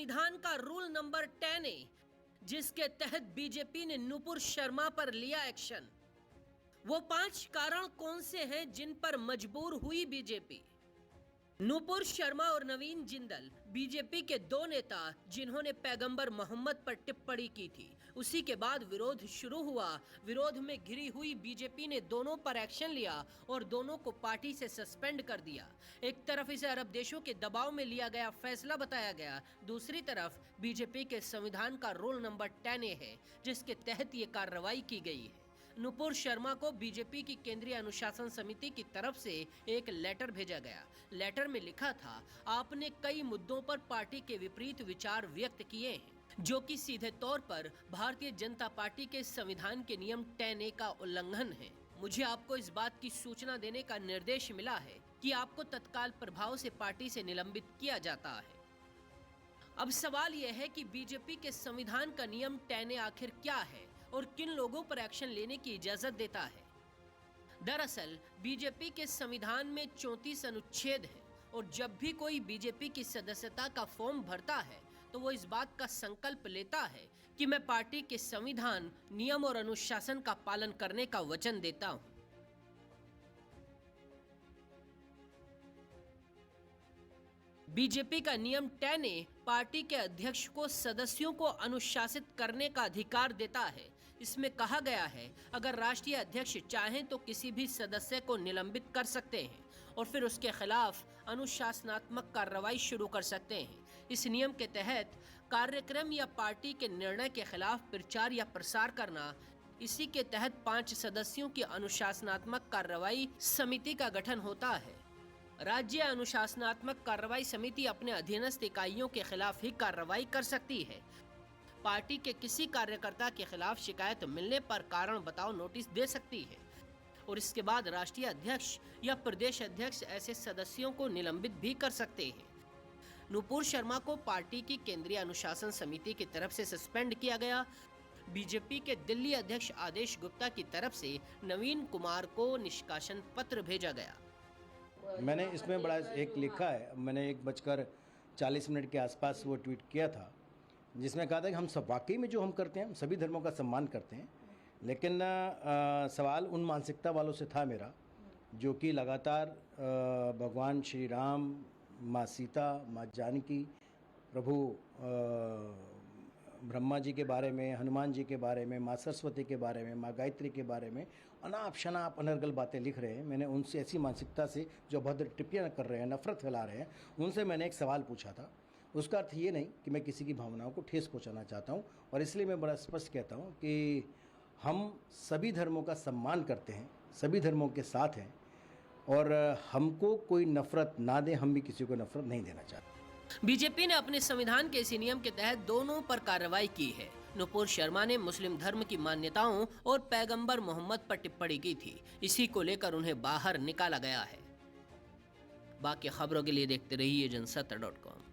संविधान का rule number 10 है, जिसके तहत बीजेपी ने नुपुर शर्मा पर लिया एक्शन। वो 5 कारण कौन से हैं जिन पर मजबूर हुई बीजेपी? नुपुर शर्मा और नवीन जिंदल बीजेपी के 2 नेता जिन्होंने पैगंबर मोहम्मद पर टिप्पणी की थी। उसी के बाद विरोध शुरू हुआ। विरोध में घिरी हुई बीजेपी ने दोनों पर एक्शन लिया और दोनों को पार्टी से सस्पेंड कर दिया। एक तरफ इसे अरब देशों के दबाव में लिया गया फैसला बताया गया, दूसरी तरफ बीजेपी के संविधान का रूल नंबर 10 है, जिसके तहत ये कार्रवाई की गई है। नुपुर शर्मा को बीजेपी की केंद्रीय अनुशासन समिति की तरफ से एक लेटर भेजा गया। लेटर में लिखा था, आपने कई मुद्दों पर पार्टी के विपरीत विचार व्यक्त किए हैं, जो कि सीधे तौर पर भारतीय जनता पार्टी के संविधान के नियम 10A का उल्लंघन है। मुझे आपको इस बात की सूचना देने का निर्देश मिला है कि आपको तत्काल प्रभाव से पार्टी से निलंबित किया जाता है। अब सवाल यह है कि बीजेपी के संविधान का नियम 10A आखिर क्या है और किन लोगों पर एक्शन लेने की इजाजत देता है। दरअसल बीजेपी के संविधान में 34 अनुच्छेद हैं और जब भी कोई बीजेपी की सदस्यता का फॉर्म भरता है तो वो इस बात का संकल्प लेता है कि मैं पार्टी के संविधान, नियम और अनुशासन का पालन करने का वचन देता हूं। बीजेपी का नियम 10A पार्टी के अध्यक्ष को सदस्यों को अनुशासित करने का अधिकार देता है। इसमें कहा गया है, अगर राष्ट्रीय अध्यक्ष चाहें तो किसी भी सदस्य को निलंबित कर सकते हैं और फिर उसके खिलाफ अनुशासनात्मक कार्रवाई शुरू कर सकते हैं। इस नियम के तहत कार्यक्रम या पार्टी के निर्णय के खिलाफ प्रचार या प्रसार करना, इसी के तहत 5 सदस्यों की अनुशासनात्मक कार्रवाई समिति का गठन होता है। राज्य अनुशासनात्मक कार्रवाई समिति अपने अधीनस्थ इकाइयों के खिलाफ ही कार्रवाई कर सकती है। पार्टी के किसी कार्यकर्ता के खिलाफ शिकायत मिलने पर कारण बताओ नोटिस दे सकती है और इसके बाद राष्ट्रीय अध्यक्ष या प्रदेश अध्यक्ष ऐसे सदस्यों को निलंबित भी कर सकते हैं। नुपुर शर्मा को पार्टी की केंद्रीय अनुशासन समिति की तरफ से सस्पेंड किया गया। बीजेपी के दिल्ली अध्यक्ष आदेश गुप्ता की तरफ से नवीन कुमार को निष्कासन पत्र भेजा गया। मैंने इसमें बड़ा एक लिखा है, मैंने 1:40 के आसपास वो ट्वीट किया था, जिसमें कहा था कि हम सब वाकई में जो हम करते हैं, हम सभी धर्मों का सम्मान करते हैं, लेकिन सवाल उन मानसिकता वालों से था मेरा, जो कि लगातार भगवान श्री राम, माँ सीता, माँ जानकी, प्रभु ब्रह्मा जी के बारे में, हनुमान जी के बारे में, माँ सरस्वती के बारे में, माँ गायत्री के बारे में अनाप शनाप अनर्गल बातें लिख रहे हैं। मैंने उनसे ऐसी मानसिकता से जो भद्र टिप्पणियाँ कर रहे हैं, नफरत फैला रहे हैं, उनसे मैंने एक सवाल पूछा था। उसका अर्थ ये नहीं कि मैं किसी की भावनाओं को ठेस पहुंचाना चाहता हूं, और इसलिए मैं बड़ा स्पष्ट कहता हूं कि हम सभी धर्मों का सम्मान करते हैं, सभी धर्मों के साथ हैं, और हमको कोई नफरत ना दे, हम भी किसी को नफरत नहीं देना चाहते। बीजेपी ने अपने संविधान के इसी नियम के तहत दोनों पर कार्रवाई की है। नुपुर शर्मा ने मुस्लिम धर्म की मान्यताओं और पैगंबर मोहम्मद पर टिप्पणी की थी। इसी को लेकर उन्हें बाहर निकाला गया है। बाकी खबरों के लिए देखते रहिए जनसत्ता.com।